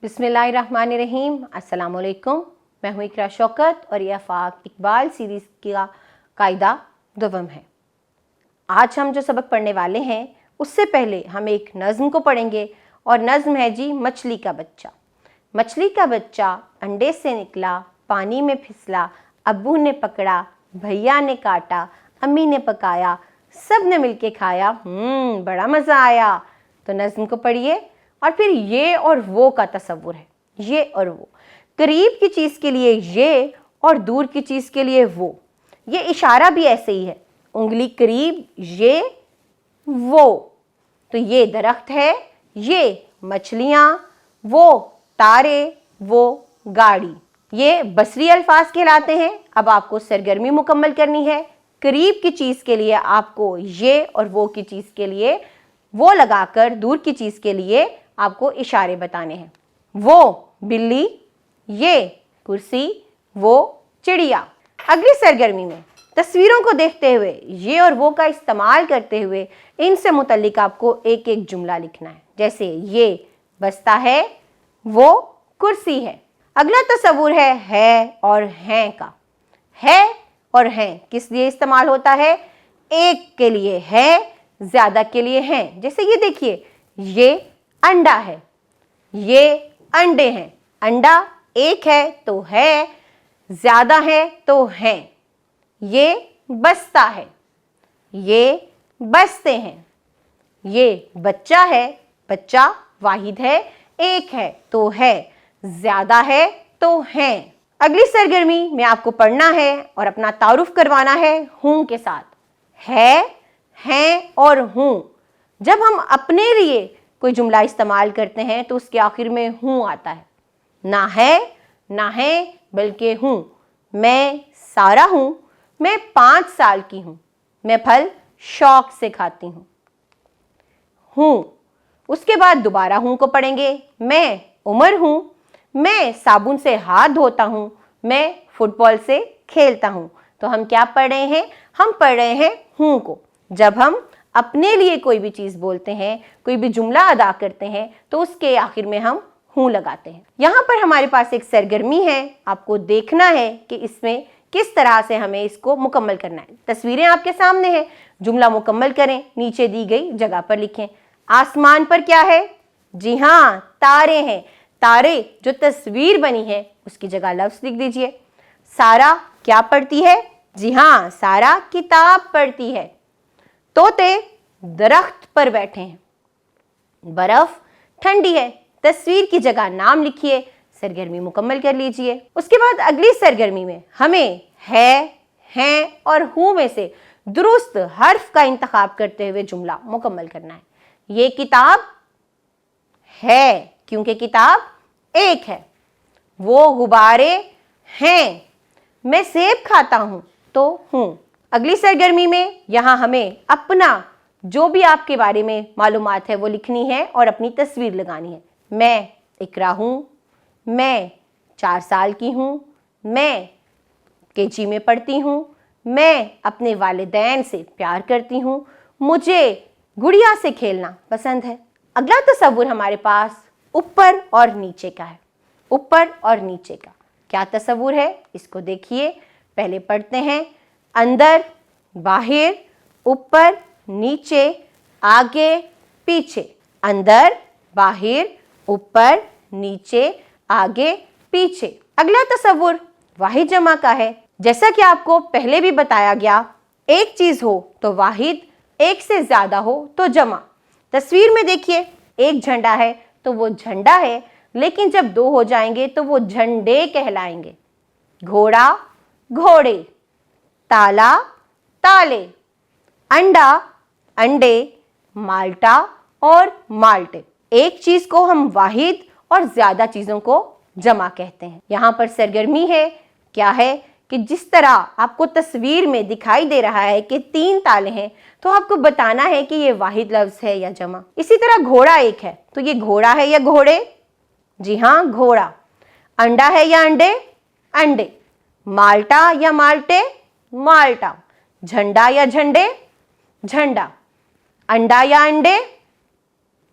बिस्मिल्लाहिर्रहमानिर्रहीम। अस्सलाम वालेकुम। मैं हूँ इकरा शौकत और ये आफाक इकबाल सीरीज़ का कायदा दुवम है। आज हम जो सबक पढ़ने वाले हैं उससे पहले हम एक नज़्म को पढ़ेंगे और नज़्म है जी मछली का बच्चा। मछली का बच्चा अंडे से निकला, पानी में फिसला, अब्बू ने पकड़ा, भैया ने काटा, अम्मी ने पकाया, सब ने मिलके खाया, बड़ा मज़ा आया। तो नज़्म को पढ़िए और फिर ये और वो का तसव्वुर है। ये और वो, करीब की चीज़ के लिए ये और दूर की चीज़ के लिए वो। ये इशारा भी ऐसे ही है, उंगली करीब, ये वो। तो ये दरख्त है, ये मछलियाँ, वो तारे, वो गाड़ी। ये बसरी अल्फाज कहलाते हैं। अब आपको सरगर्मी मुकम्मल करनी है। करीब की चीज़ के लिए आपको ये और वो की चीज़ के लिए वो लगाकर दूर की चीज़ के लिए आपको इशारे बताने हैं। वो बिल्ली, ये कुर्सी, वो चिड़िया। अगली सरगर्मी में तस्वीरों को देखते हुए ये और वो का इस्तेमाल करते हुए इनसे मुतल्लिक आपको एक एक जुमला लिखना है। जैसे ये बस्ता है, वो कुर्सी है। अगला तस्वुर है और हैं का। है और हैं किस लिए इस्तेमाल होता है? एक के लिए है, ज़्यादा के लिए हैं। जैसे ये देखिए, ये अंडा है, ये अंडे हैं। अंडा एक है तो है, ज़्यादा है तो हैं। ये बस्ता है, ये बस्ते हैं। ये बच्चा है, बच्चा वाहिद है, एक है तो है, ज़्यादा है तो हैं। अगली सरगर्मी में आपको पढ़ना है और अपना तारुफ करवाना है हूँ के साथ। है, हैं और हूँ। जब हम अपने लिए कोई जुमला इस्तेमाल करते हैं तो उसके आखिर में हूँ आता है। ना है बल्कि हूँ। मैं सारा हूँ, मैं 5 साल की हूँ, मैं फल शौक से खाती हूँ। उसके बाद दोबारा हूँ को पढ़ेंगे। मैं उमर हूँ, मैं साबुन से हाथ धोता हूँ, मैं फुटबॉल से खेलता हूँ। तो हम क्या पढ़ रहे हैं? हम पढ़ रहे हैं हूँ को। जब हम अपने लिए कोई भी चीज़ बोलते हैं, कोई भी जुमला अदा करते हैं तो उसके आखिर में हम हूँ लगाते हैं। यहाँ पर हमारे पास एक सरगर्मी है, आपको देखना है कि इसमें किस तरह से हमें इसको मुकम्मल करना है। तस्वीरें आपके सामने हैं, जुमला मुकम्मल करें, नीचे दी गई जगह पर लिखें। आसमान पर क्या है? जी हाँ, तारे हैं। तारे जो तस्वीर बनी है उसकी जगह लफ्ज़ लिख दीजिए। सारा क्या पढ़ती है? जी हाँ, सारा किताब पढ़ती है। तोते दरख्त पर बैठे हैं। बर्फ ठंडी है। तस्वीर की जगह नाम लिखिए। सरगर्मी मुकम्मल कर लीजिए। उसके बाद अगली सरगर्मी में हमें है, हैं और हूँ में से दुरुस्त हर्फ का इंतखाब करते हुए जुमला मुकम्मल करना है। ये किताब है क्योंकि किताब एक है। वो गुब्बारे हैं। मैं सेब खाता हूं तो हूं। अगली सरगर्मी में यहां हमें अपना जो भी आपके बारे में मालूमात है वो लिखनी है और अपनी तस्वीर लगानी है। मैं इकरा हूं, मैं 4 साल की हूं, मैं केजी में पढ़ती हूं, मैं अपने वालिदैन से प्यार करती हूं, मुझे गुड़िया से खेलना पसंद है। अगला तस्वुर हमारे पास ऊपर और नीचे का है। ऊपर और नीचे का क्या तस्वुर है? इसको देखिए, पहले पढ़ते हैं। अंदर, बाहर, ऊपर, नीचे, आगे, पीछे। अंदर, बाहर, ऊपर, नीचे, आगे, पीछे। अगला तस्वुर वाहिद जमा का है। जैसा कि आपको पहले भी बताया गया, एक चीज हो तो वाहिद, एक से ज्यादा हो तो जमा। तस्वीर में देखिए, एक झंडा है तो वो झंडा है, लेकिन जब 2 हो जाएंगे तो वो झंडे कहलाएंगे। घोड़ा, घोड़े, ताला, ताले, अंडा, अंडे, माल्टा और माल्टे। एक चीज को हम वाहिद और ज्यादा चीजों को जमा कहते हैं। यहां पर सरगर्मी है, क्या है कि जिस तरह आपको तस्वीर में दिखाई दे रहा है कि 3 ताले हैं तो आपको बताना है कि ये वाहिद लफ्ज है या जमा। इसी तरह घोड़ा एक है तो ये घोड़ा है या घोड़े? जी हाँ, घोड़ा। अंडा है या अंडे? अंडे। माल्टा या माल्टे? माल्टा। झंडा या झंडे? झंडा। अंडा या अंडे?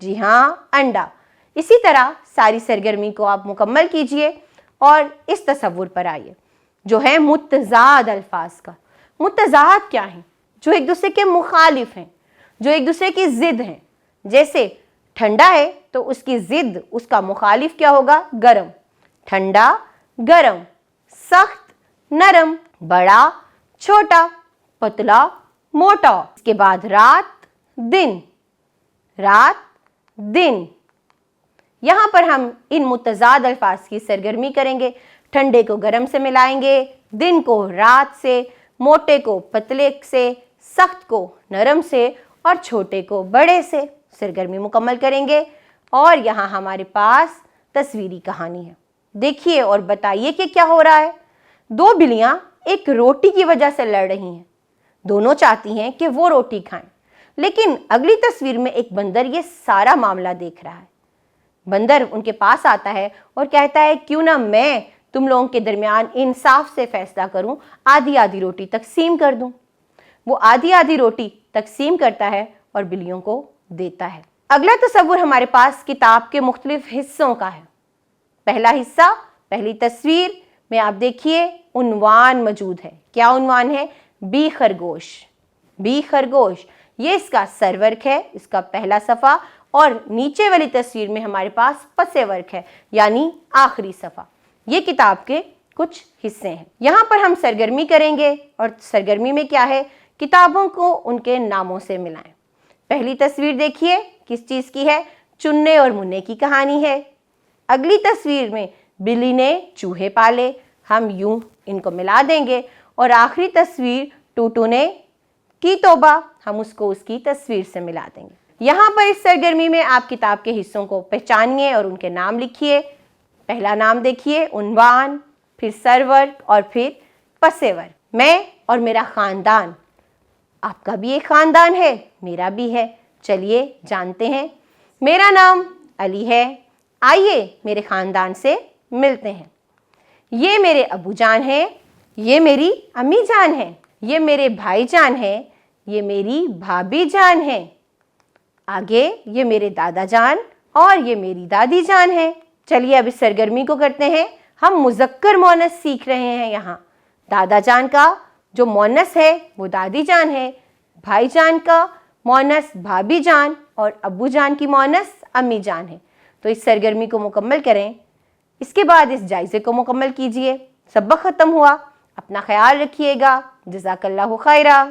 जी हाँ, अंडा। इसी तरह सारी सरगर्मी को आप मुकम्मल कीजिए और इस तसव्वुर पर आइए जो है मुतज़ाद अल्फाज का। मुतज़ाद क्या है? जो एक दूसरे के मुखालिफ हैं, जो एक दूसरे की ज़िद हैं। जैसे ठंडा है तो उसकी ज़िद, उसका मुखालिफ क्या होगा? गरम। ठंडा गरम, सख्त नरम, बड़ा छोटा, पतला मोटा। इसके बाद रात दिन, रात दिन। यहाँ पर हम इन मुतज़ाद अल्फाज की सरगर्मी करेंगे। ठंडे को गर्म से मिलाएंगे, दिन को रात से, मोटे को पतले से, सख्त को नरम से और छोटे को बड़े से। सरगर्मी मुकम्मल करेंगे और यहाँ हमारे पास तस्वीरी कहानी है। देखिए और बताइए कि क्या हो रहा है। दो बिल्लियाँ एक रोटी की वजह से लड़ रही हैं। दोनों चाहती हैं कि वो रोटी खाएं, लेकिन अगली तस्वीर में एक बंदर ये सारा मामला देख रहा है। बंदर उनके पास आता है और कहता है, क्यों ना मैं तुम लोगों के दरमियान इंसाफ से फैसला करूं, आधी आधी रोटी तकसीम कर दूं। वो आधी आधी रोटी तकसीम करता है और बिल्लियों को देता है। अगला तसव्वुर हमारे पास किताब के मुख्तलिफ हिस्सों का है। पहला हिस्सा, पहली तस्वीर में आप देखिए उन्वान मौजूद है। क्या उन्वान है? बी खरगोश। बी खरगोश, ये इसका सरवर्क है, इसका पहला सफ़ा। और नीचे वाली तस्वीर में हमारे पास पसे वर्क है, यानी आखिरी सफ़ा। ये किताब के कुछ हिस्से हैं। यहाँ पर हम सरगर्मी करेंगे और सरगर्मी में क्या है? किताबों को उनके नामों से मिलाएं। पहली तस्वीर देखिए, किस चीज़ की है? चुन्ने और मुन्ने की कहानी है। अगली तस्वीर में बिल्ली ने चूहे पाले, हम यूं इनको मिला देंगे। और आखिरी तस्वीर टूटू ने की तौबा, हम उसको उसकी तस्वीर से मिला देंगे। यहाँ पर इस सरगर्मी में आप किताब के हिस्सों को पहचानिए और उनके नाम लिखिए। पहला नाम देखिए उन्वान, फिर सरवर्क और फिर पसेवर्क। मैं और मेरा ख़ानदान। आपका भी एक ख़ानदान है, मेरा भी है। चलिए जानते हैं। मेरा नाम अली है, आइए मेरे ख़ानदान से मिलते हैं। ये मेरे अबू जान हैं, ये मेरी अम्मी जान हैं, ये मेरे भाई जान हैं, ये मेरी भाभी जान हैं। आगे ये मेरे दादा जान और ये मेरी दादी जान है। चलिए अब इस सरगर्मी को करते हैं। हम मुज़क्कर मोनस सीख रहे हैं। यहाँ दादा जान का जो मोनस है वो दादी जान है, भाई जान का मोनस भाभी जान और अब्बू जान की मोनस अम्मी जान है। तो इस सरगर्मी को मुकम्मल करें। इसके बाद इस जायज़े को मुकम्मल कीजिए। सबक ख़त्म हुआ। अपना ख्याल रखिएगा। जज़ाकल्लाहु खैरा।